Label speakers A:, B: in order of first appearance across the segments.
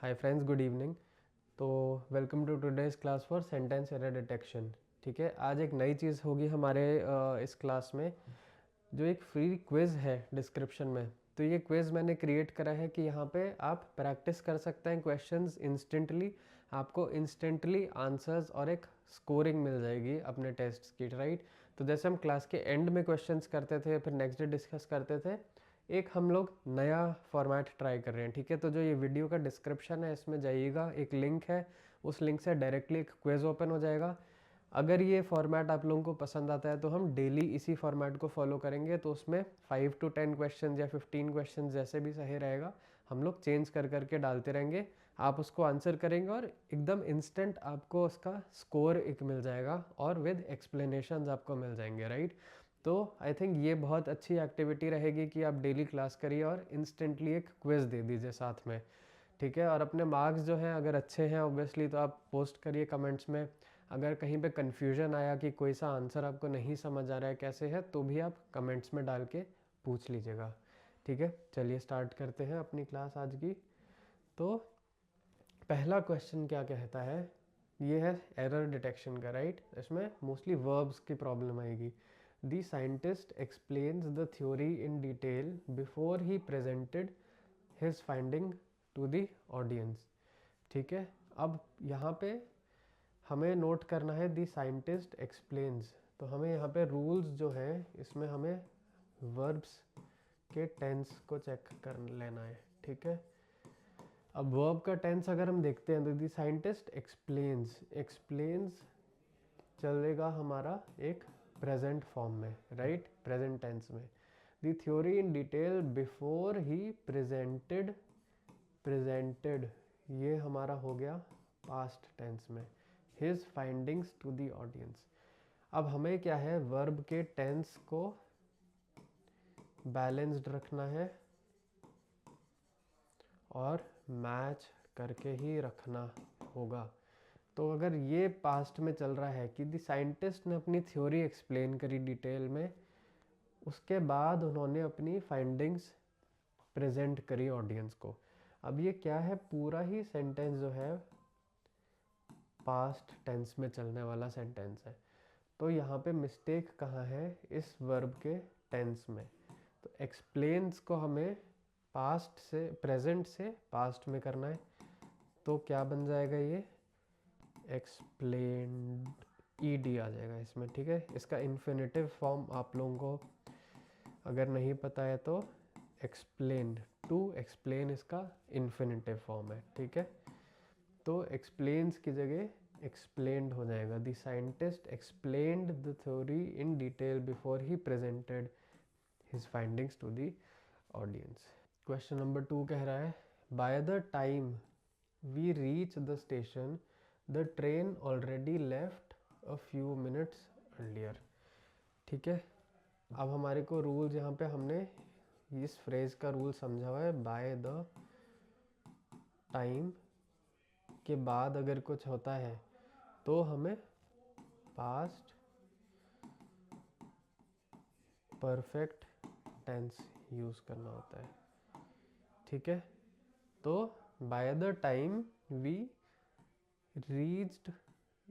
A: हाय friends, good evening. तो welcome to today's class for sentence error detection. ठीक है, आज एक नई चीज़ होगी हमारे इस क्लास में, जो एक फ्री क्विज़ है डिस्क्रिप्शन में। तो ये क्विज़ मैंने क्रिएट करा है कि यहाँ पे आप प्रैक्टिस कर सकते हैं क्वेश्चंस इंस्टेंटली। आपको इंस्टेंटली आंसर्स और एक स्कोरिंग मिल जाएगी अपने टेस्ट्स की, राइट। तो जैसे हम क्लास के एंड में क्वेश्चंस करते थे, फिर नेक्स्ट डे डिस्कस करते थे, एक हम लोग नया फॉर्मेट ट्राई कर रहे हैं। ठीक है, तो जो ये वीडियो का डिस्क्रिप्शन है इसमें जाइएगा, एक लिंक है, उस लिंक से डायरेक्टली एक क्विज़ ओपन हो जाएगा। अगर ये फॉर्मेट आप लोगों को पसंद आता है तो हम डेली इसी फॉर्मेट को फॉलो करेंगे। तो उसमें 5 to 10 क्वेश्चन या 15 क्वेश्चन जैसे भी सही रहेगा, हम लोग चेंज कर करके डालते रहेंगे। आप उसको आंसर करेंगे और एकदम इंस्टेंट आपको उसका स्कोर एक मिल जाएगा और विद एक्सप्लेनेशंस आपको मिल जाएंगे, राइट। तो आई थिंक ये बहुत अच्छी एक्टिविटी रहेगी कि आप डेली क्लास करिए और इंस्टेंटली एक क्विज़ दे दीजिए साथ में। ठीक है, और अपने मार्क्स जो हैं अगर अच्छे हैं ऑब्वियसली तो आप पोस्ट करिए कमेंट्स में। अगर कहीं पे कन्फ्यूजन आया कि कोई सा आंसर आपको नहीं समझ आ रहा है कैसे है, तो भी आप कमेंट्स में डाल के पूछ लीजिएगा। ठीक है, चलिए स्टार्ट करते हैं अपनी क्लास आज की। तो पहला क्वेश्चन क्या कहता है, ये है एरर डिटेक्शन का, राइट। इसमें मोस्टली वर्ब्स की प्रॉब्लम आएगी। The scientist explains the theory in detail before he presented his finding to the audience. ठीक है, अब यहाँ पे हमें नोट करना है द साइंटिस्ट एक्सप्लेन्स। तो हमें यहाँ पे रूल्स जो हैं इसमें हमें वर्ब्स के टेंस को चेक कर लेना है। ठीक है, अब वर्ब का टेंस अगर हम देखते हैं तो द साइंटिस्ट एक्सप्लेन्स, एक्सप्लेन्स चलेगा हमारा एक प्रेजेंट फॉर्म में, राइट, प्रेजेंट टेंस में। The theory in detail before he presented, presented ये हमारा हो गया पास्ट टेंस में। His findings to the audience. अब हमें क्या है, वर्ब के टेंस को बैलेंस्ड रखना है और मैच करके ही रखना होगा। तो अगर ये पास्ट में चल रहा है कि द साइंटिस्ट ने अपनी थ्योरी एक्सप्लेन करी डिटेल में, उसके बाद उन्होंने अपनी फाइंडिंग्स प्रेजेंट करी ऑडियंस को। अब ये क्या है, पूरा ही सेंटेंस जो है पास्ट टेंस में चलने वाला सेंटेंस है। तो यहाँ पे मिस्टेक कहाँ है, इस वर्ब के टेंस में। तो एक्सप्लेन्स को हमें पास्ट से, प्रेजेंट से पास्ट में करना है। तो क्या बन जाएगा, ये एक्सप्लेन्ड, ईडी आ जाएगा इसमें। ठीक है, इसका इन्फिनेटिव फॉर्म आप लोगों को अगर नहीं पता है तो एक्सप्लेन्ड, टू एक्सप्लेन इसका इन्फिनेटिव फॉर्म है। ठीक है, तो एक्सप्लेन्स की जगह एक्सप्लेन्ड हो जाएगा। The scientist explained the theory in detail before he presented his findings to the audience. Question number 2 कह रहा है, by the time we reach the station the train already left a few minutes earlier. ठीक है, अब हमारे को rules यहाँ पे हमने इस फ्रेज का रूल समझा हुआ है, बाय द टाइम के बाद अगर कुछ होता है तो हमें पास्ट परफेक्ट टेंस यूज़ करना होता है। ठीक है, तो by the time we reached,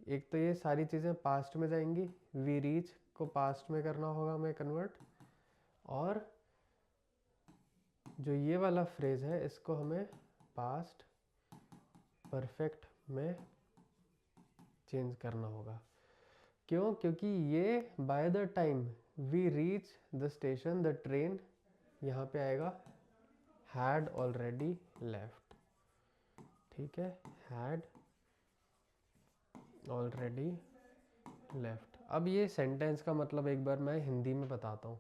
A: एक तो ये सारी चीज़ें पास्ट में जाएंगी, वी रीच को पास्ट में करना होगा हमें कन्वर्ट, और जो ये वाला फ्रेज है इसको हमें पास्ट परफेक्ट में चेंज करना होगा। क्यों, क्योंकि ये by the time we reach the station the train यहाँ पे आएगा हैड ऑलरेडी लेफ्ट। ठीक है, हैड ऑलरेडी लेफ्ट। अब ये सेंटेंस का मतलब एक बार मैं हिंदी में बताता हूँ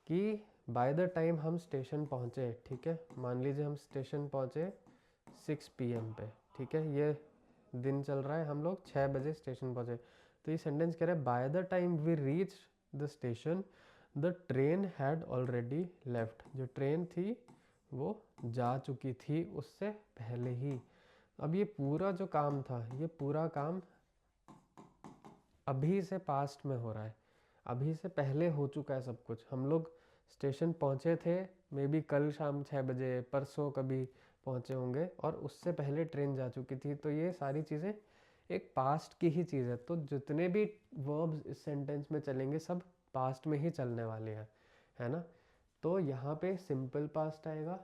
A: कि बाय द टाइम हम स्टेशन पहुँचे, ठीक है, मान लीजिए हम स्टेशन पहुँचे 6 PM पे। ठीक है, ये दिन चल रहा है, हम लोग 6 बजे स्टेशन पहुँचे। तो ये सेंटेंस कह रहा है, by the time we reach the station the train had already left. जो ट्रेन थी वो जा चुकी थी उससे पहले ही। अब ये पूरा जो काम था, ये पूरा काम अभी से पास्ट में हो रहा है, अभी से पहले हो चुका है सब कुछ। हम लोग स्टेशन पहुँचे थे मे बी कल शाम 6 बजे, परसों कभी पहुँचे होंगे और उससे पहले ट्रेन जा चुकी थी। तो ये सारी चीज़ें एक पास्ट की ही चीज़ है। तो जितने भी वर्ब्स इस सेंटेंस में चलेंगे सब पास्ट में ही चलने वाले हैं, है ना। तो यहाँ पे सिंपल पास्ट आएगा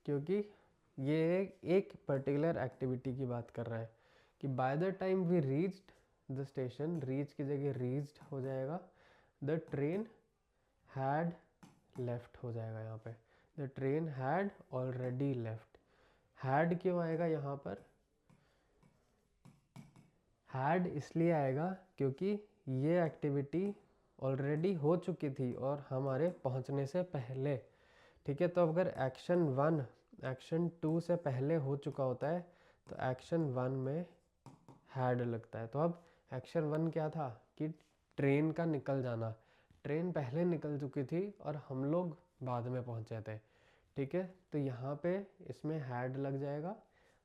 A: क्योंकि ये एक पर्टिकुलर एक्टिविटी की बात कर रहा है कि by the time we reached the station, reach की जगह रीच्ड हो जाएगा, द ट्रेन हैड लेफ्ट हो जाएगा यहाँ पे, the train had already left. Had क्यों आएगा यहाँ पर? हैड इसलिए आएगा क्योंकि ये एक्टिविटी ऑलरेडी हो चुकी थी और हमारे पहुँचने से पहले, ठीक है। तो अगर एक्शन 1 एक्शन 2 से पहले हो चुका होता है तो एक्शन 1 में हैड लगता है। तो अब एक्शन 1 क्या था कि ट्रेन का निकल जाना, ट्रेन पहले निकल चुकी थी और हम लोग बाद में पहुंचे थे, ठीक है। तो यहाँ पे इसमें हैड लग जाएगा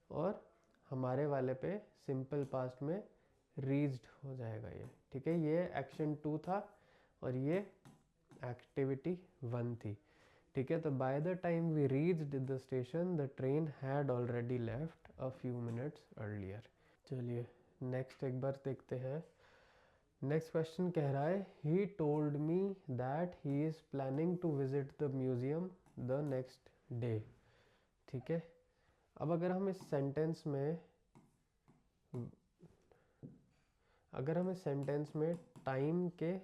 A: और हमारे वाले पे सिंपल पास्ट में रीच्ड हो जाएगा ये, ठीक है। ये एक्शन 2 था और ये एक्टिविटी 1 थी, ठीक है। तो by the time we reached the station the train had already left a few minutes earlier. चलिए नेक्स्ट एक बार देखते हैं। नेक्स्ट क्वेश्चन कह रहा है he told me that he is planning to visit the museum the next day, ठीक है। अब अगर हम इस सेंटेंस में टाइम के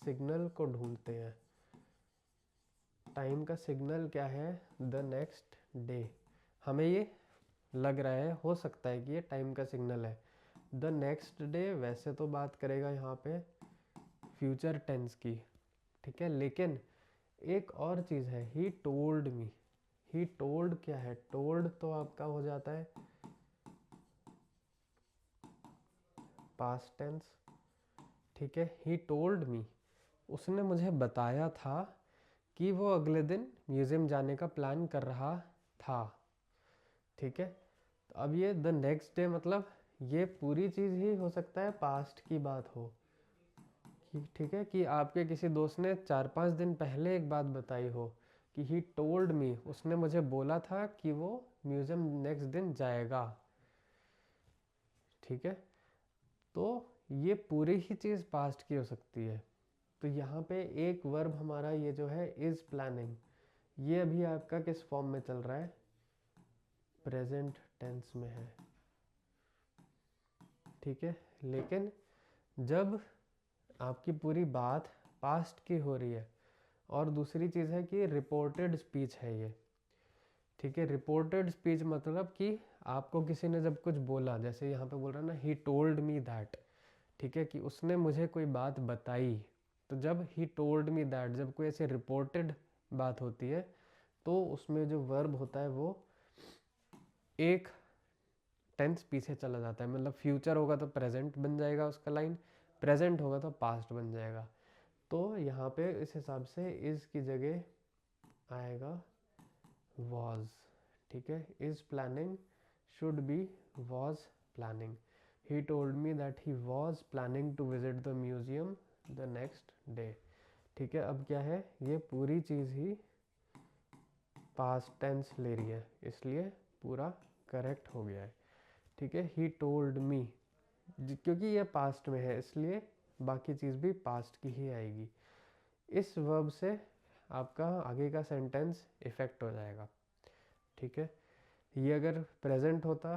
A: सिग्नल को ढूंढते हैं, टाइम का सिग्नल क्या है? The next day. हमें ये लग रहा है, हो सकता है कि ये टाइम का सिग्नल है। द नेक्स्ट डे वैसे तो बात करेगा यहाँ पे फ्यूचर टेंस की, ठीक है। लेकिन एक और चीज़ है, he told me. He told क्या है? टोल्ड तो आपका हो जाता है पास्ट टेंस, ठीक है। ही टोल्ड मी, उसने मुझे बताया था कि वो अगले दिन म्यूज़ियम जाने का प्लान कर रहा था, ठीक है। तो अब ये द नेक्स्ट डे मतलब ये पूरी चीज़ ही हो सकता है पास्ट की बात हो, ठीक है, कि आपके किसी दोस्त ने 4-5 दिन पहले एक बात बताई हो कि ही टोल्ड मी, उसने मुझे बोला था कि वो म्यूज़ियम नेक्स्ट दिन जाएगा, ठीक है। तो ये पूरी ही चीज़ पास्ट की हो सकती है। तो यहाँ पे एक वर्ब हमारा ये जो है इज़ प्लानिंग, ये अभी आपका किस फॉर्म में चल रहा है? प्रेजेंट टेंस में है, ठीक है। लेकिन जब आपकी पूरी बात पास्ट की हो रही है और दूसरी चीज़ है कि रिपोर्टेड स्पीच है ये, ठीक है। रिपोर्टेड स्पीच मतलब कि आपको किसी ने जब कुछ बोला, जैसे यहाँ पे बोल रहा है ना ही टोल्ड मी दैट, ठीक है, कि उसने मुझे कोई बात बताई। तो जब ही टोल्ड मी दैट, जब कोई ऐसे रिपोर्टेड बात होती है तो उसमें जो वर्ब होता है वो एक टेंस पीछे चला जाता है। मतलब फ्यूचर होगा तो प्रेजेंट बन जाएगा उसका लाइन, प्रेजेंट होगा तो पास्ट बन जाएगा। तो यहाँ पे इस हिसाब से इज़ की जगह आएगा was, ठीक है। Is planning should be was planning. He told me that he was planning to visit the museum the next day, ठीक है। अब क्या है, ये पूरी चीज़ ही पास्ट टेंस ले रही है, इसलिए पूरा करेक्ट हो गया है, ठीक है। ही टोल्ड मी, क्योंकि ये पास्ट में है इसलिए बाकी चीज़ भी पास्ट की ही आएगी। इस वर्ब से आपका आगे का सेंटेंस इफेक्ट हो जाएगा, ठीक है। ये अगर प्रेजेंट होता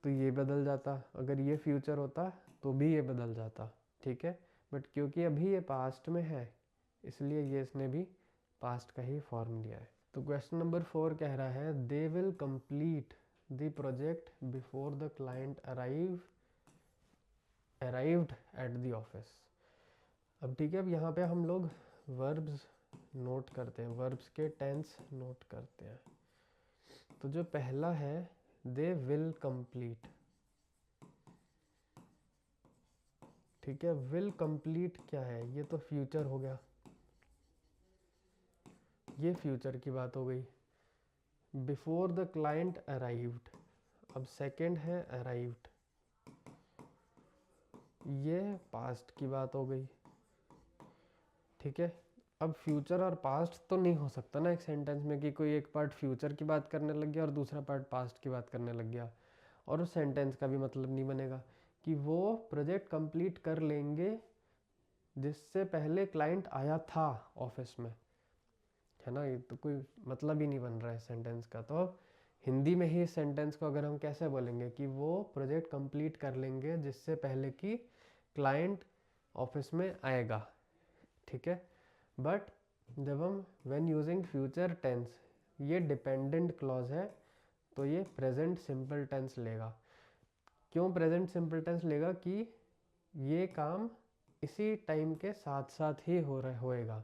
A: तो ये बदल जाता, अगर ये फ्यूचर होता तो भी ये बदल जाता, ठीक है। बट क्योंकि अभी ये पास्ट में है इसलिए ये इसने भी पास्ट का ही फॉर्म लिया है। तो क्वेश्चन नंबर 4 कह रहा है they will complete the project before the client arrived at the office. अब ठीक है, अब यहाँ पे हम लोग वर्ब्स नोट करते हैं, वर्ब्स के टेंस नोट करते हैं। तो जो पहला है दे विल कंप्लीट, ठीक है। विल कंप्लीट क्या है? ये तो फ्यूचर हो गया, ये फ्यूचर की बात हो गई। बिफोर द क्लाइंट अराइव्ड, अब सेकंड है अराइव्ड, ये पास्ट की बात हो गई, ठीक है। अब फ्यूचर और पास्ट तो नहीं हो सकता ना एक सेंटेंस में कि कोई एक पार्ट फ्यूचर की बात करने लग गया और दूसरा पार्ट पास्ट की बात करने लग गया, और उस सेंटेंस का भी मतलब नहीं बनेगा कि वो प्रोजेक्ट कंप्लीट कर लेंगे जिससे पहले क्लाइंट आया था ऑफिस में, है ना। ये तो कोई मतलब ही नहीं बन रहा है सेंटेंस का। तो अब हिंदी में ही इस सेंटेंस को अगर हम कैसे बोलेंगे कि वो प्रोजेक्ट कंप्लीट कर लेंगे जिससे पहले कि क्लाइंट ऑफिस में आएगा, ठीक है। बट जब हम व्हेन यूजिंग फ्यूचर टेंस, ये डिपेंडेंट क्लॉज है, तो ये प्रेजेंट सिंपल टेंस लेगा। क्यों प्रेजेंट सिंपल टेंस लेगा? कि ये काम इसी टाइम के साथ साथ ही होएगा।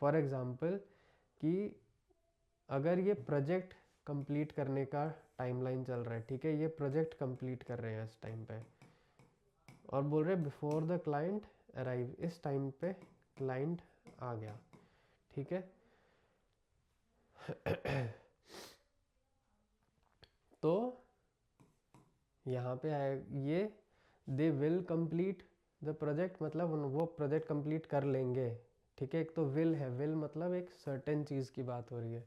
A: फॉर एग्जाम्पल कि अगर ये प्रोजेक्ट कंप्लीट करने का टाइमलाइन चल रहा है, ठीक है, ये प्रोजेक्ट कंप्लीट कर रहे हैं इस टाइम पे, और बोल रहे बिफोर द क्लाइंट अराइव, इस टाइम पे क्लाइंट आ गया, ठीक है। तो यहाँ पे आए ये they will complete the project, मतलब वो प्रोजेक्ट कंप्लीट कर लेंगे, ठीक है। एक तो विल है, विल मतलब एक सर्टेन चीज़ की बात हो रही है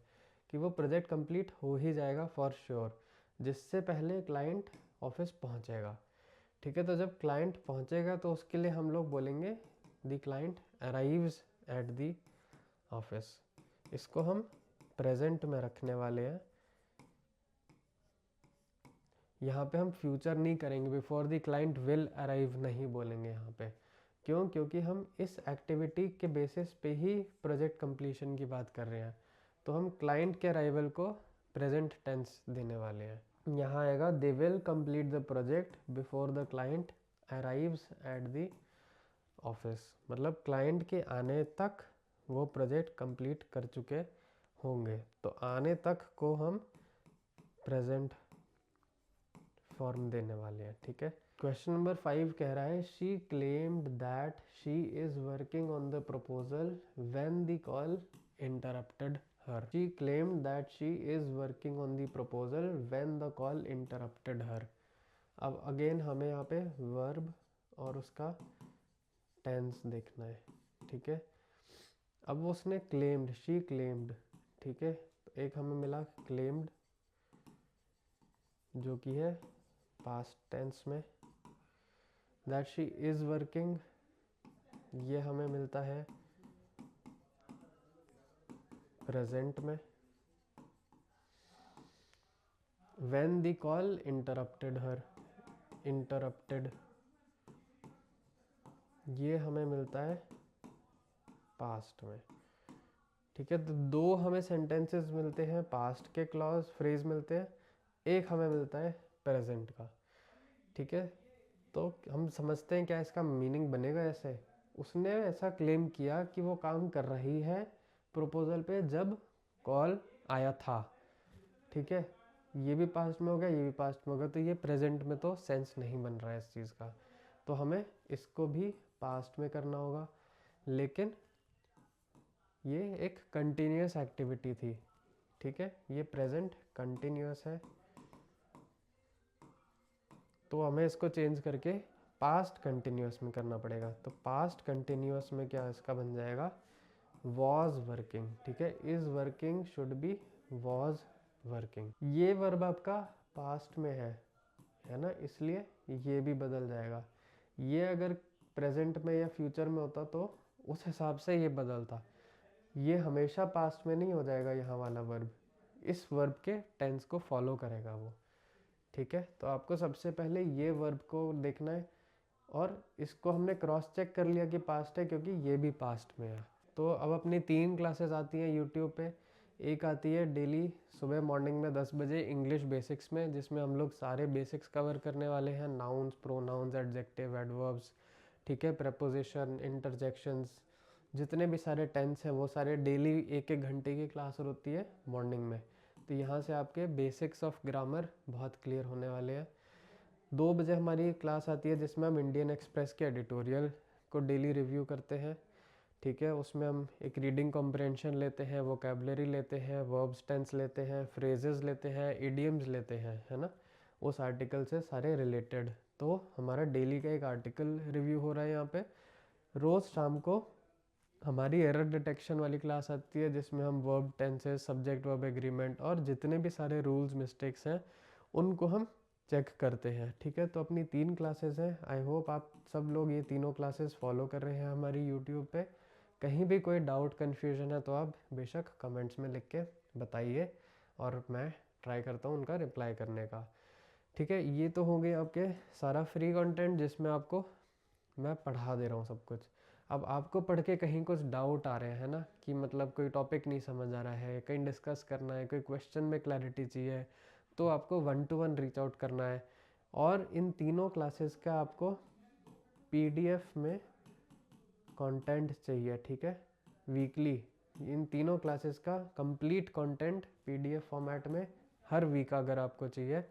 A: कि वो प्रोजेक्ट कंप्लीट हो ही जाएगा फॉर श्योर, जिससे पहले क्लाइंट ऑफिस पहुँचेगा, ठीक है। तो जब क्लाइंट पहुँचेगा तो उसके लिए हम लोग बोलेंगे the client arrives at the office. इसको हम प्रेजेंट में रखने वाले हैं। यहाँ पे हम फ्यूचर नहीं करेंगे, before the client will arrive नहीं बोलेंगे यहाँ पे। क्यों? क्योंकि हम इस एक्टिविटी के बेसिस पे ही प्रोजेक्ट कंप्लीशन की बात कर रहे हैं, तो हम क्लाइंट के अराइवल को प्रेजेंट टेंस देने वाले हैं। यहाँ आएगा they will complete the project before the client arrives at the office, मतलब क्लाइंट के आने तक वो प्रोजेक्ट कंप्लीट कर चुके होंगे। तो आने तक को हम प्रेजेंट फॉर्म देने वाले हैं, ठीक है। क्वेश्चन नंबर 5 कह रहा है she claimed that she is working on the proposal when the call interrupted her. She claimed that she is working on the proposal when the call interrupted her. अब again हमें यहाँ पे verb और उसका tense देखना है, ठीक है। अब उसने क्लेम्ड, शी क्लेम्ड, ठीक है, तो एक हमें मिला क्लेम्ड जो कि है पास्ट टेंस में, दैट शी इज वर्किंग ये हमें मिलता है प्रेजेंट में, when the call interrupted her, interrupted ये हमें मिलता है पास्ट में, ठीक है। तो दो हमें सेंटेंसेस मिलते हैं, पास्ट के क्लॉज फ्रेज मिलते हैं, एक हमें मिलता है प्रेजेंट का, ठीक है। तो हम समझते हैं क्या इसका मीनिंग बनेगा ऐसे। उसने ऐसा क्लेम किया कि वो काम कर रही है प्रपोजल पे जब कॉल आया था, ठीक है। ये भी पास्ट में हो गया, ये भी पास्ट में होगा, तो ये प्रेजेंट में तो सेंस नहीं बन रहा है इस चीज़ का, तो हमें इसको भी पास्ट में करना होगा। लेकिन ये एक कंटिन्यूस एक्टिविटी थी, ठीक है, ये प्रेजेंट कंटिन्यूस है, तो हमें इसको चेंज करके पास्ट कंटिन्यूस में करना पड़ेगा। तो पास्ट कंटिन्यूस में क्या इसका बन जाएगा वॉज वर्किंग, ठीक है। Is working should be was working. ये वर्ब आपका पास्ट में है ना, इसलिए ये भी बदल जाएगा। ये अगर प्रेजेंट में या फ्यूचर में होता तो उस हिसाब से ये बदलता। ये हमेशा पास्ट में नहीं हो जाएगा, यहाँ वाला वर्ब इस वर्ब के टेंस को फॉलो करेगा वो, ठीक है। तो आपको सबसे पहले ये वर्ब को देखना है, और इसको हमने क्रॉस चेक कर लिया कि पास्ट है क्योंकि ये भी पास्ट में है। तो अब अपनी 3 क्लासेस आती हैं यूट्यूब पे। एक आती है डेली सुबह मॉर्निंग में 10 बजे इंग्लिश बेसिक्स में, जिसमें हम लोग सारे बेसिक्स कवर करने वाले हैं, नाउन्स, प्रोनाउंस, एडजेक्टिव, एडवर्ब्स, ठीक है, प्रपोजिशन, इंटरजेक्शंस, जितने भी सारे टेंस हैं वो सारे डेली 1-1 घंटे की क्लास होती है मॉर्निंग में। तो यहाँ से आपके बेसिक्स ऑफ ग्रामर बहुत क्लियर होने वाले हैं। 2 बजे हमारी क्लास आती है जिसमें हम इंडियन एक्सप्रेस के एडिटोरियल को डेली रिव्यू करते हैं, ठीक है। उसमें हम एक रीडिंग कॉम्प्रहेंशन लेते हैं, वोकेबलरी लेते हैं, वर्ब्स टेंस लेते हैं, फ्रेजेस लेते हैं, इडियम्स लेते हैं, है ना, उस आर्टिकल से सारे रिलेटेड। तो हमारा डेली का एक आर्टिकल रिव्यू हो रहा है यहाँ पे। रोज़ शाम को हमारी एरर डिटेक्शन वाली क्लास आती है जिसमें हम verb tenses, subject verb agreement और जितने भी सारे रूल्स मिस्टेक्स हैं उनको हम चेक करते हैं। ठीक है, तो अपनी 3 क्लासेस हैं। आई होप आप सब लोग ये तीनों क्लासेस फॉलो कर रहे हैं हमारी यूट्यूब पे। कहीं भी कोई डाउट कन्फ्यूजन है तो आप बेशक कमेंट्स में लिख के बताइए और मैं ट्राई करता हूँ उनका रिप्लाई करने का। ठीक है, ये तो हो गए आपके सारा फ्री कंटेंट जिसमें आपको मैं पढ़ा दे रहा हूँ सब कुछ। अब आपको पढ़ के कहीं कुछ डाउट आ रहे हैं ना, कि मतलब कोई टॉपिक नहीं समझ आ रहा है, कहीं डिस्कस करना है, कोई क्वेश्चन में क्लैरिटी चाहिए, तो आपको 1 to 1 रीच आउट करना है। और इन तीनों क्लासेस का आपको पीडीएफ में कंटेंट चाहिए। ठीक है, वीकली इन तीनों क्लासेस का कंप्लीट कंटेंट पीडीएफ फॉर्मेट में हर वीक अगर आपको चाहिए।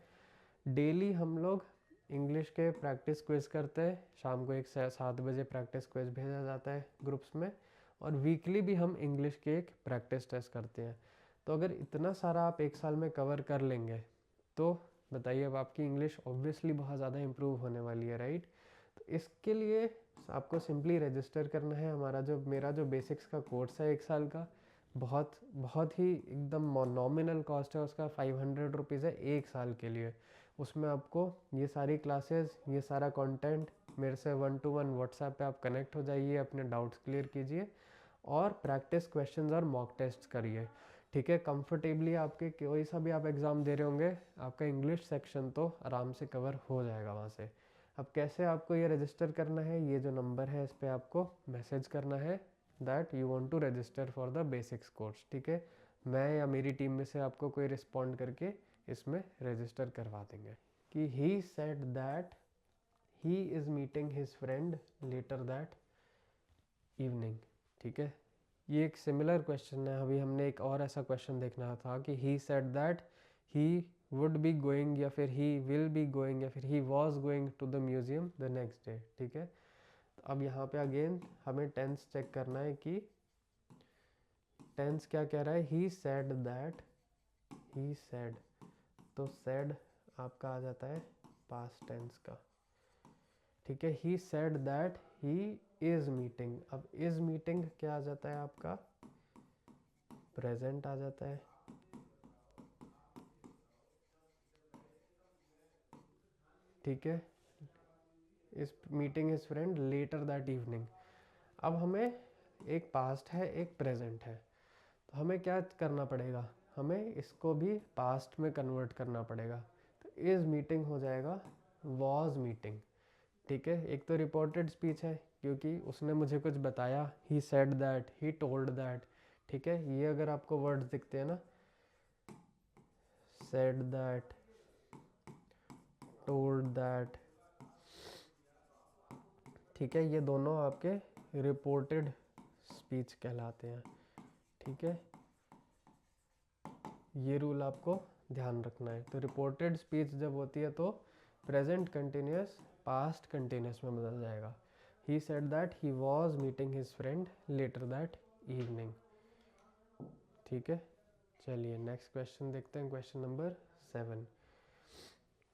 A: डेली हम लोग इंग्लिश के प्रैक्टिस क्विज करते हैं, शाम को 7 बजे प्रैक्टिस क्विज भेजा जाता है ग्रुप्स में, और वीकली भी हम इंग्लिश के एक प्रैक्टिस टेस्ट करते हैं। तो अगर इतना सारा आप एक साल में कवर कर लेंगे तो बताइए, अब आपकी इंग्लिश ऑब्वियसली बहुत ज़्यादा इम्प्रूव होने वाली है, राइट। तो इसके लिए आपको सिंपली रजिस्टर करना है। मेरा जो बेसिक्स का कोर्स है 1 साल का, बहुत बहुत ही एकदम नॉमिनल कॉस्ट है उसका, 500 रुपीज़ है 1 साल के लिए। उसमें आपको ये सारी क्लासेस, ये सारा कंटेंट मेरे से 1 to 1 व्हाट्सएप पे आप कनेक्ट हो जाइए, अपने डाउट्स क्लियर कीजिए और प्रैक्टिस क्वेश्चंस और मॉक टेस्ट करिए। ठीक है, कंफर्टेबली आपके कोई सा भी आप एग्ज़ाम दे रहे होंगे, आपका इंग्लिश सेक्शन तो आराम से कवर हो जाएगा वहाँ से। अब कैसे आपको ये रजिस्टर करना है, ये जो नंबर है इस पर आपको मैसेज करना है that you want to register for the basics course. ठीक है, मैं या मेरी टीम में से आपको कोई रिस्पॉन्ड करके इसमें रजिस्टर करवा देंगे। कि he said that he is meeting his friend later that evening. ठीक है, ये एक सिमिलर क्वेश्चन है। अभी हमने एक और ऐसा क्वेश्चन देखना था कि he said that he would be going, या फिर ही विल बी गोइंग, या फिर he was going to the museum the next day. ठीक है, तो अब यहाँ पे अगेन हमें टेंस चेक करना है कि टेंस क्या कह रहा है। ही सेड दैट, ही सेड, तो सेड आपका आ जाता है पास्ट टेंस का। ठीक है, ही said that he is meeting, अब इज मीटिंग क्या आ जाता है आपका, प्रेजेंट आ जाता है। ठीक है, is meeting his friend later that evening. अब हमें एक पास्ट है एक प्रेजेंट है, तो हमें क्या करना पड़ेगा, हमें इसको भी पास्ट में कन्वर्ट करना पड़ेगा। तो इज मीटिंग हो जाएगा वॉज मीटिंग। ठीक है, एक तो रिपोर्टेड स्पीच है क्योंकि उसने मुझे कुछ बताया, ही said that, he told that. ठीक है, ये अगर आपको वर्ड्स दिखते हैं ना, सेड दैट, टोल्ड दैट, ठीक है, ये दोनों आपके रिपोर्टेड स्पीच कहलाते हैं। ठीक है, ये रूल आपको ध्यान रखना है। तो रिपोर्टेड स्पीच जब होती है तो प्रेजेंट कंटिन्यूस पास्ट कंटिन्यूस में बदल जाएगा। He said that he was meeting his friend later that evening. ठीक है, चलिए नेक्स्ट क्वेश्चन देखते हैं, क्वेश्चन नंबर 7।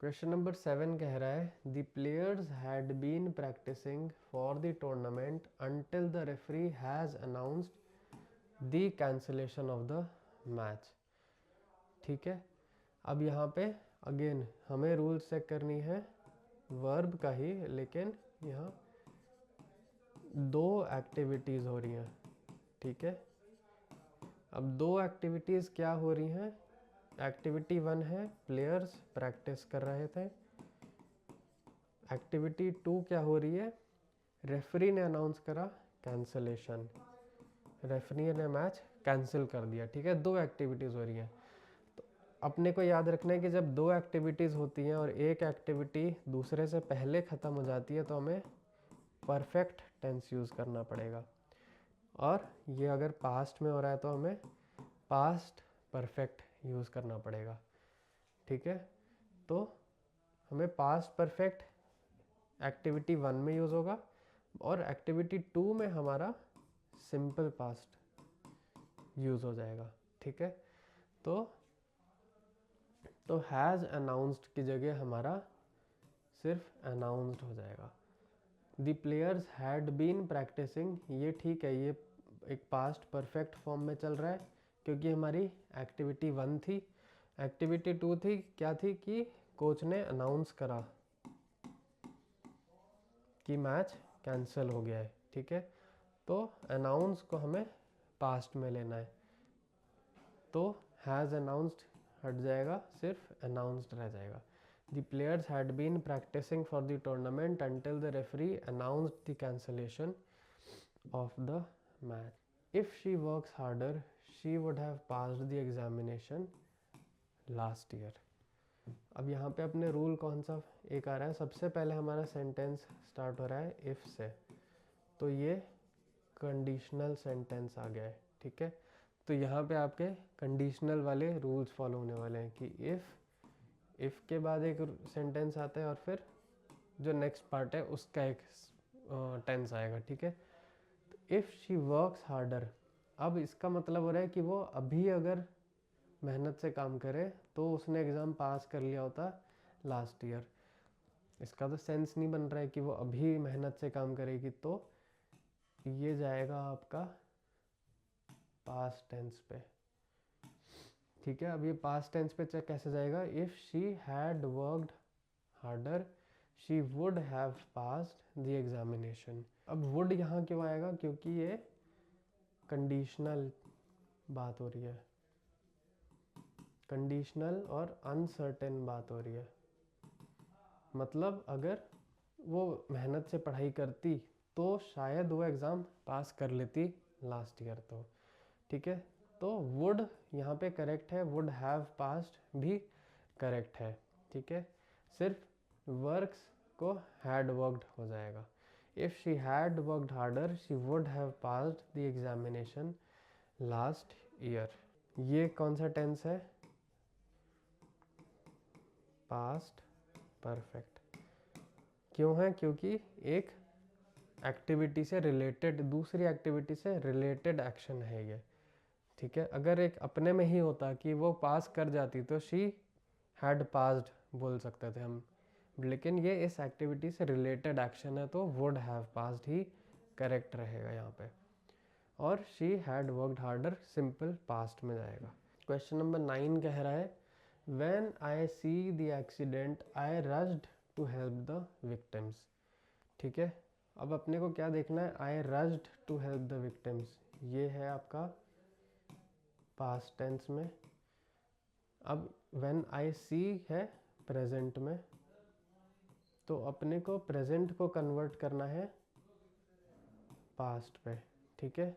A: क्वेश्चन नंबर 7 कह रहा है the players had been practising for the tournament until the referee has announced the cancellation of the match. ठीक है, अब यहाँ पे अगेन हमें रूल्स चेक करनी है वर्ब का ही, लेकिन यहाँ 2 एक्टिविटीज़ हो रही हैं। ठीक है, अब 2 एक्टिविटीज़ क्या हो रही हैं। एक्टिविटी 1 है प्लेयर्स प्रैक्टिस कर रहे थे। एक्टिविटी 2 क्या हो रही है, रेफरी ने अनाउंस करा कैंसलेशन, रेफरी ने मैच कैंसिल कर दिया। ठीक है, 2 एक्टिविटीज़ हो रही हैं। तो अपने को याद रखना है कि जब 2 एक्टिविटीज़ होती हैं और एक एक्टिविटी दूसरे से पहले ख़त्म हो जाती है तो हमें परफेक्ट टेंस यूज़ करना पड़ेगा, और ये अगर पास्ट में हो रहा है तो हमें पास्ट परफेक्ट यूज़ करना पड़ेगा। ठीक है, तो हमें पास्ट परफेक्ट एक्टिविटी 1 में यूज़ होगा और एक्टिविटी 2 में हमारा सिंपल पास्ट यूज़ हो जाएगा। ठीक है, तो हैज़ अनाउंस्ड की जगह हमारा सिर्फ अनाउंस्ड हो जाएगा। The players had been practising, ये ठीक है, ये एक पास्ट परफेक्ट फॉर्म में चल रहा है क्योंकि हमारी एक्टिविटी 1 थी। एक्टिविटी 2 थी, क्या थी कि कोच ने अनाउंस करा कि मैच कैंसिल हो गया है, ठीक है। तो अनाउंस को हमें पास्ट में लेना है, तो हैज़ अनाउंस्ड हट जाएगा, सिर्फ अनाउंस्ड रह जाएगा। The players had been practising for the tournament until the referee announced the cancellation of the match. If she works harder, she would have passed the examination last year. अब यहाँ पे अपने rule कौन सा एक आ रहा है, सबसे पहले हमारा सेंटेंस स्टार्ट हो रहा है इफ़ से, तो ये कंडीशनल सेंटेंस आ गया है, ठीक है। तो यहाँ पे आपके कंडीशनल वाले रूल्स फॉलो होने वाले हैं कि इफ़ के बाद एक सेंटेंस आता है और फिर जो नेक्स्ट पार्ट है उसका एक टेंस आएगा, ठीक है। इफ़ शी वर्क्स हार्डर, अब इसका मतलब हो रहा है कि वो अभी अगर मेहनत से काम करे तो उसने एग्ज़ाम पास कर लिया होता लास्ट ईयर। इसका तो सेंस नहीं बन रहा है कि वो अभी मेहनत से काम करेगी, तो ये जाएगा आपका पास्ट टेंस पे, ठीक है। अब ये पास्ट टेंस पे चेक कैसे जाएगा, if she had worked harder she would have passed the examination. अब वुड यहाँ क्यों आएगा, क्योंकि ये कंडीशनल बात हो रही है, कंडीशनल और अनसर्टेन बात हो रही है। मतलब अगर वो मेहनत से पढ़ाई करती तो शायद वो एग्ज़ाम पास कर लेती लास्ट ईयर, तो ठीक है। तो वुड यहाँ पे करेक्ट है, वुड हैव पास्ड भी करेक्ट है, ठीक है। सिर्फ वर्क्स को हैड वर्कड हो जाएगा। If she had worked harder she would have passed the examination last year. ये कौन सा टेंस है, पास्ट परफेक्ट। क्यों है, क्योंकि एक एक्टिविटी से रिलेटेड, दूसरी एक्टिविटी से रिलेटेड एक्शन है ये, ठीक है। अगर एक अपने में ही होता कि वो पास कर जाती तो शी हैड पास्ड बोल सकते थे हम, लेकिन ये इस एक्टिविटी से रिलेटेड एक्शन है तो वुड हैव पास्ड ही करेक्ट रहेगा यहाँ पे, और she had worked harder simple past में जाएगा। क्वेश्चन नंबर 9 कह रहा है when I see the accident I rushed to help the victims, ठीक है। अब अपने को क्या देखना है, I rushed to help the victims, ये है आपका पास्ट टेंस में। अब व्हेन आई सी है प्रेजेंट में, तो अपने को प्रेजेंट को कन्वर्ट करना है पास्ट पे, ठीक है।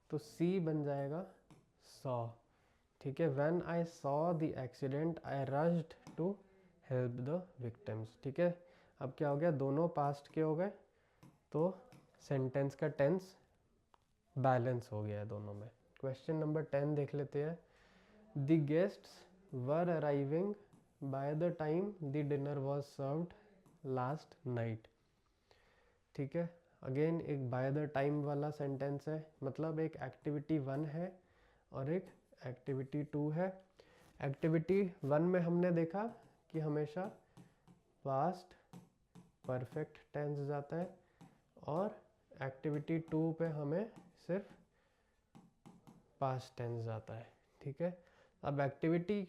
A: तो सी बन जाएगा सॉ, ठीक है। When I saw the accident I rushed to help the victims, ठीक है। अब क्या हो गया, दोनों पास्ट के हो गए, तो सेंटेंस का टेंस बैलेंस हो गया है दोनों में। क्वेश्चन नंबर 10 देख लेते हैं। The guests were arriving bye the time the dinner was served last night, ठीक है। अगेन एक बाय द टाइम वाला सेंटेंस है, मतलब एक एक्टिविटी 1 है और एक एक्टिविटी 2 है। एक्टिविटी 1 में हमने देखा कि हमेशा पास्ट परफेक्ट टेंस जाता है, और एक्टिविटी 2 पे हमें सिर्फ पास्ट टेंस जाता है, ठीक है। अब एक्टिविटी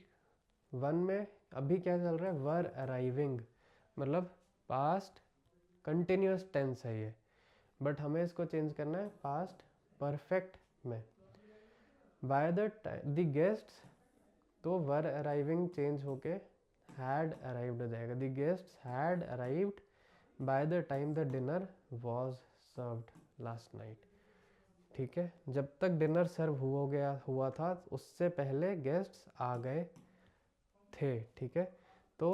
A: 1 में अभी क्या चल रहा है, वर अराइविंग, मतलब पास्ट कंटिन्यूस टेंस है ये, बट हमें इसको चेंज करना है पास्ट परफेक्ट में। बाय द गेस्ट्स, तो वर अराइविंग चेंज होके हैड अराइव्ड हो जाएगा। The guests had arrived bye the time the dinner was served last night, ठीक है। जब तक डिनर सर्व हुआ था उससे पहले गेस्ट्स आ गए थे, ठीक है। तो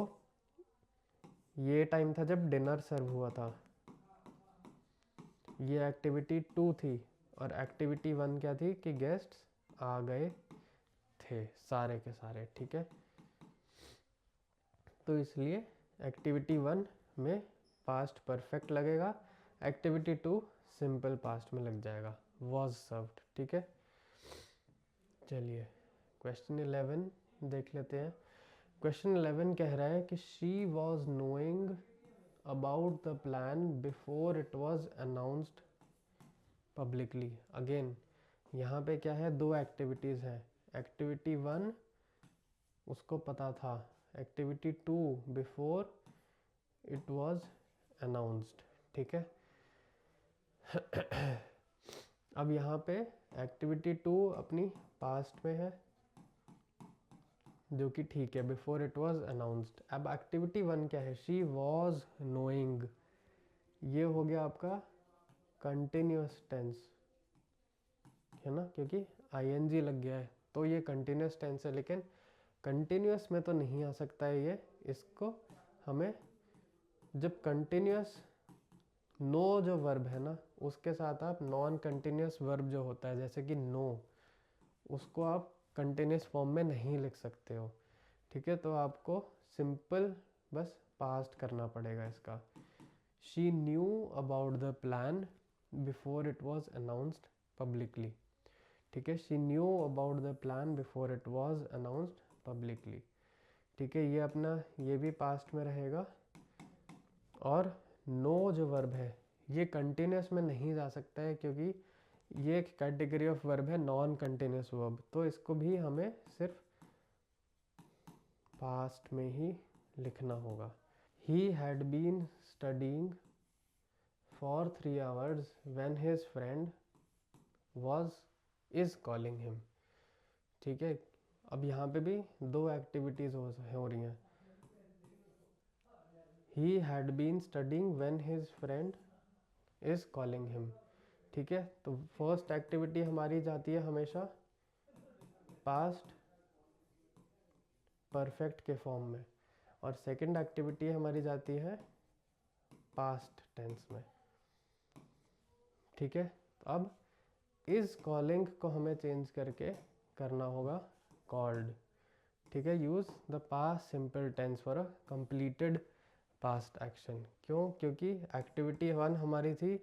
A: ये टाइम था जब डिनर सर्व हुआ था, ये एक्टिविटी 2 थी, और एक्टिविटी 1 क्या थी कि गेस्ट्स आ गए थे सारे के सारे, ठीक है। तो इसलिए एक्टिविटी 1 में पास्ट परफेक्ट लगेगा, एक्टिविटी 2 सिंपल पास्ट में लग जाएगा, वॉज सर्व्ड, ठीक है। चलिए क्वेश्चन 11 देख लेते हैं। क्वेश्चन 11 कह रहा है कि she was knowing about the plan before it was announced publicly. Again यहाँ पे क्या है, 2 एक्टिविटीज़ हैं। एक्टिविटी 1 उसको पता था, activity 2 before it was announced, ठीक है। अब यहाँ पे एक्टिविटी 2 अपनी पास्ट में है, जो कि ठीक है, बिफोर इट वाज अनाउंस्ड। अब एक्टिविटी 1 क्या है, शी वाज नोइंग, ये हो गया आपका कंटिन्यूस टेंस, है ना, क्योंकि आईएनजी लग गया है तो ये कंटिन्यूस टेंस है। लेकिन कंटिन्यूस में तो नहीं आ सकता है ये, इसको हमें जब कंटिन्यूस नो जो वर्ब है ना, उसके साथ आप नॉन कंटिन्यूस वर्ब जो होता है जैसे कि नो, उसको आप कंटिन्यूस फॉर्म में नहीं लिख सकते हो, ठीक है। तो आपको सिंपल बस पास्ट करना पड़ेगा इसका। She knew about the plan before it was announced publicly, ठीक है। She knew about the plan before it was announced publicly, ठीक है। ये अपना ये भी पास्ट में रहेगा। और नो जो वर्ब है ये कंटिन्यूस में नहीं जा सकता है, क्योंकि ये एक कैटेगरी ऑफ वर्ब है नॉन कंटिन्यूस वर्ब, तो इसको भी हमें सिर्फ पास्ट में ही लिखना होगा। He had been studying for 3 hours when his friend was is calling him, ठीक है। अब यहाँ पे भी 2 एक्टिविटीज हो रही हैं। He had been studying when his friend is calling him, ठीक है। तो फर्स्ट एक्टिविटी हमारी जाती है हमेशा पास्ट परफेक्ट के फॉर्म में, और सेकंड एक्टिविटी हमारी जाती है पास्ट टेंस में, ठीक है। तो अब इज कॉलिंग को हमें चेंज करके करना होगा कॉल्ड, ठीक है। Use the past simple tense for a completed past action. क्यों? क्योंकि एक्टिविटी 1 हमारी थी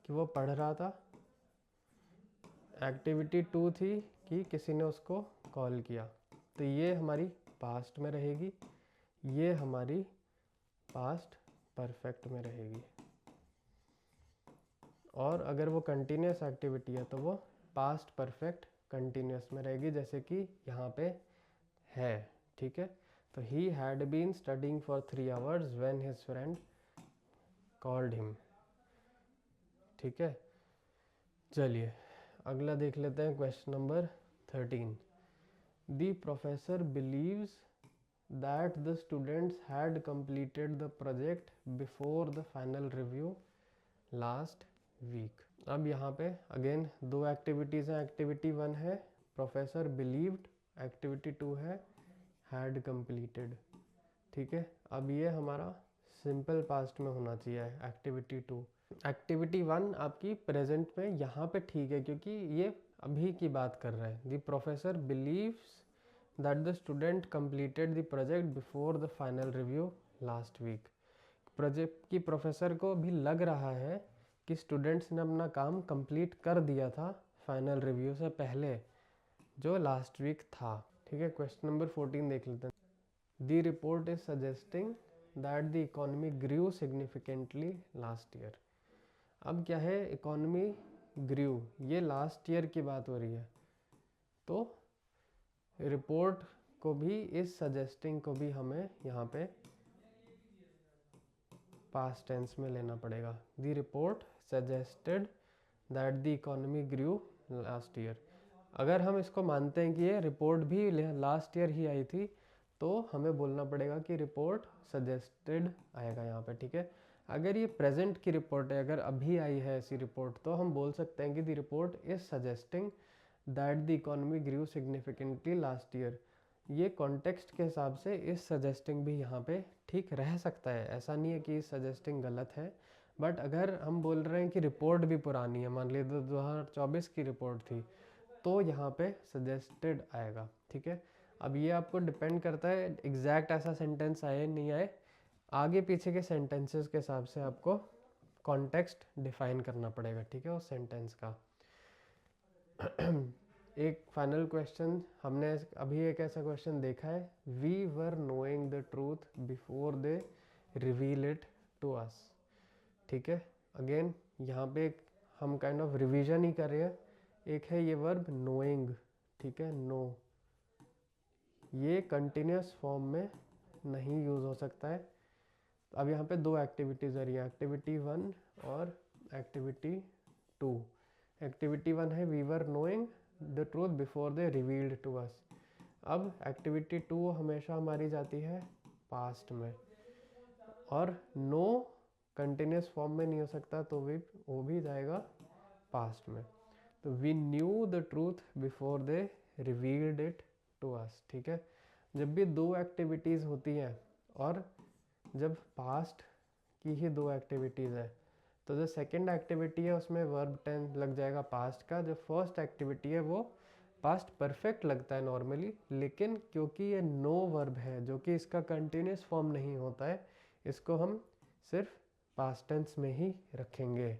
A: कि वो पढ़ रहा था, एक्टिविटी 2 थी कि किसी ने उसको कॉल किया, तो ये हमारी पास्ट में रहेगी, ये हमारी पास्ट परफेक्ट में रहेगी। और अगर वो कंटिन्यूस एक्टिविटी है तो वो पास्ट परफेक्ट कंटिन्यूस में रहेगी, जैसे कि यहाँ पे है, ठीक है। तो he had been studying for 3 hours when his friend called him, ठीक है। चलिए अगला देख लेते हैं, question number 13। The professor believes that the students had completed the project before the final review last week। अब यहाँ पे अगेन 2 एक्टिविटीज़ हैं। एक्टिविटी 1 है प्रोफेसर बिलीव्ड, एक्टिविटी 2 है हैड completed, ठीक है। अब ये हमारा सिंपल पास्ट में होना चाहिए एक्टिविटी 2। एक्टिविटी 1 आपकी प्रेजेंट में यहाँ पे ठीक है, क्योंकि ये अभी की बात कर रहा है। The professor believes that the student completed the project before the final review last week। Project की प्रोफेसर को भी लग रहा है कि स्टूडेंट्स ने अपना काम कंप्लीट कर दिया था फाइनल रिव्यू से पहले, जो लास्ट वीक था, ठीक है। क्वेश्चन नंबर 14 देख लेते हैं। The report is suggesting that the economy grew significantly last year. अब क्या है, इकोनॉमी ग्रू, ये लास्ट ईयर की बात हो रही है, तो रिपोर्ट को भी इस सजेस्टिंग को भी हमें यहाँ पे पास्ट टेंस में लेना पड़ेगा। The report suggested that the economy grew last year. अगर हम इसको मानते हैं कि ये रिपोर्ट भी लास्ट ईयर ही आई थी, तो हमें बोलना पड़ेगा कि रिपोर्ट सजेस्टेड आएगा यहाँ पे, ठीक है। अगर ये प्रेजेंट की रिपोर्ट है, अगर अभी आई है ऐसी रिपोर्ट, तो हम बोल सकते हैं कि the report is suggesting that the economy grew significantly last year. ये कॉन्टेक्स्ट के हिसाब से इस सजेस्टिंग भी यहाँ पे ठीक रह सकता है, ऐसा नहीं है कि इस सजेस्टिंग गलत है। बट अगर हम बोल रहे हैं कि रिपोर्ट भी पुरानी है, मान लीजिए 2024 की रिपोर्ट थी, तो यहाँ पे सजेस्टेड आएगा, ठीक है। अब ये आपको डिपेंड करता है एग्जैक्ट ऐसा सेंटेंस आए नहीं आए, आगे पीछे के सेंटेंसेस के हिसाब से आपको कॉन्टेक्स्ट डिफाइन करना पड़ेगा, ठीक है, उस सेंटेंस का। एक फाइनल क्वेश्चन, हमने अभी एक ऐसा क्वेश्चन देखा है, we were knowing the truth before they reveal it to us, ठीक है। अगेन यहाँ पे हम काइंड ऑफ रिवीजन ही कर रहे हैं एक है ये वर्ब नोइंग, ठीक है, नो, ये कंटिन्यूस फॉर्म में नहीं यूज़ हो सकता है। अब यहाँ पे दो एक्टिविटीज़ आ रही है, एक्टिविटी 1 और एक्टिविटी 2। एक्टिविटी 1 है we were knowing the truth before they revealed to us. अब एक्टिविटी 2 हमेशा हमारी जाती है पास्ट में, और नो कंटिन्यूस फॉर्म में नहीं हो सकता, तो वो भी जाएगा पास्ट में। तो we knew the truth before they revealed it to us, ठीक है। जब भी दो एक्टिविटीज़ होती हैं और जब पास्ट की ही दो एक्टिविटीज़ है, तो जो सेकंड एक्टिविटी है उसमें वर्ब टेंस लग जाएगा पास्ट का। जो फर्स्ट एक्टिविटी है वो पास्ट परफेक्ट लगता है नॉर्मली, लेकिन क्योंकि ये नो वर्ब है जो कि इसका कंटिन्यूस फॉर्म नहीं होता है, इसको हम सिर्फ पास्ट टेंस में ही रखेंगे,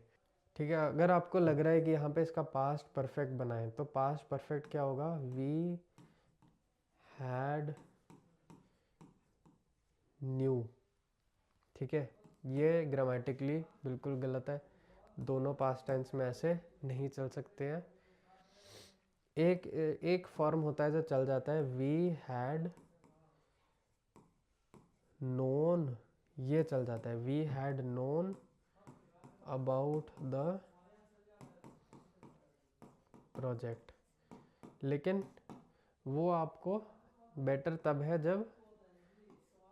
A: ठीक है। अगर आपको लग रहा है कि यहाँ पे इसका पास्ट परफेक्ट बनाएं, तो पास्ट परफेक्ट क्या होगा, वी हैड न्यू, ठीक है। ये ग्रामेटिकली बिल्कुल गलत है, दोनों पास्ट टेंस में ऐसे नहीं चल सकते हैं। एक फॉर्म होता है जो चल जाता है, वी हैड नोन, ये चल जाता है, we had known about the project. लेकिन वो आपको बेटर तब है जब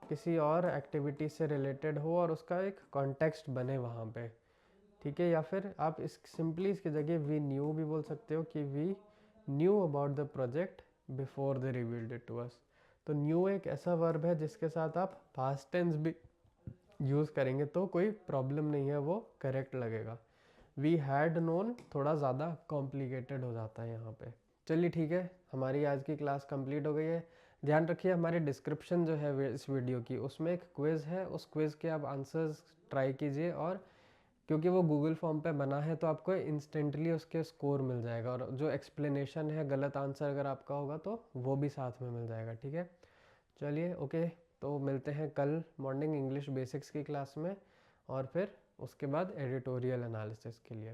A: किसी और एक्टिविटी से रिलेटेड हो और उसका एक कॉन्टेक्स्ट बने वहाँ पे, ठीक है। या फिर आप सिंपली इसकी जगह वी न्यू भी बोल सकते हो कि we knew about the project before they revealed it to us. तो न्यू एक ऐसा वर्ब है जिसके साथ आप पास्ट टेंस भी यूज़ करेंगे तो कोई प्रॉब्लम नहीं है, वो करेक्ट लगेगा। वी हैड नोन थोड़ा ज़्यादा कॉम्प्लिकेटेड हो जाता है यहाँ पे। चलिए ठीक है, हमारी आज की क्लास कंप्लीट हो गई है। ध्यान रखिए हमारे डिस्क्रिप्शन जो है इस वीडियो की, उसमें एक क्विज़ है, उस क्विज़ के आप आंसर्स ट्राई कीजिए, और क्योंकि वो गूगल फॉर्म पे बना है तो आपको इंस्टेंटली उसके स्कोर मिल जाएगा, और जो एक्सप्लेनेशन है गलत आंसर अगर आपका होगा तो वो भी साथ में मिल जाएगा, ठीक है। चलिए ओके, तो मिलते हैं कल मॉर्निंग इंग्लिश बेसिक्स की क्लास में, और फिर उसके बाद एडिटोरियल एनालिसिस के लिए।